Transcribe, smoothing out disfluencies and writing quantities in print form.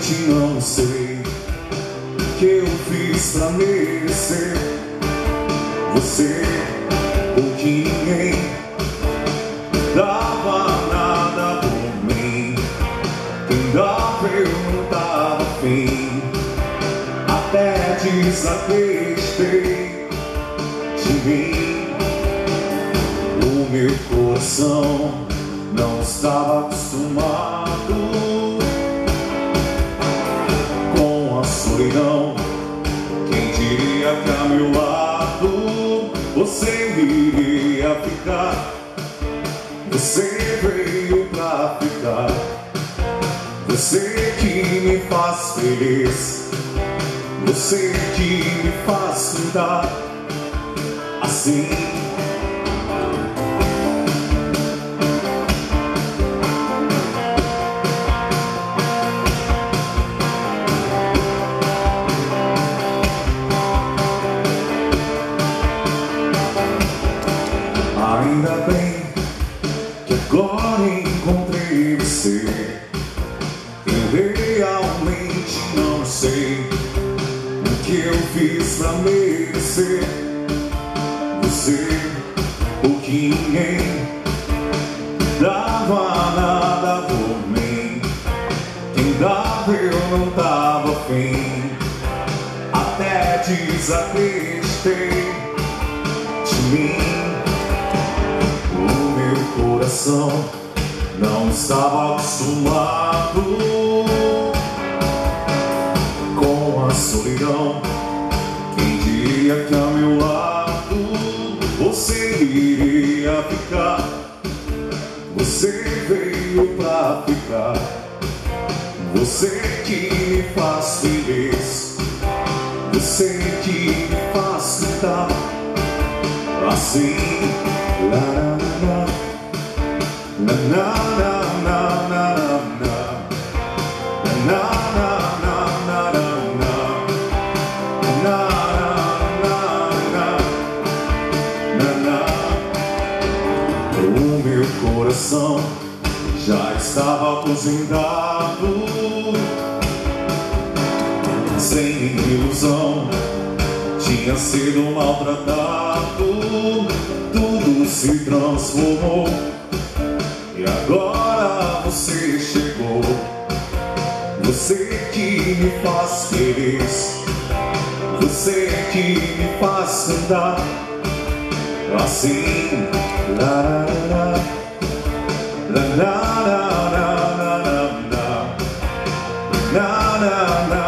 realmente não sei o que eu fiz pra merecer você, porque ninguém dava nada por mim. Quem dava eu não tava afim, até desacreditei de mim. O meu coração não estava acostumado com a solidão. Quem diria que a meu lado você iria ficar? Você veio pra ficar. Você que me faz feliz, você que me faz cantar assim. Ainda bem que agora encontrei você. Eu realmente não sei o que eu fiz pra merecer você, porque ninguém dava nada por mim. Quem dava eu não tava afim, até desacreditei de mim. O meu coração não estava acostumado com a solidão. Quem diria que a meu lado você iria ficar? Você veio pra ficar. Você que me faz feliz, você que me faz cantar assim. La la la la la la la la la. O meu coração já estava aposentado, sem ilusão, tinha sido maltratado. Tudo se transformou e agora você chegou. Você que me faz feliz, você que me faz cantar assim. La la la la la la la la la la la la. Na na na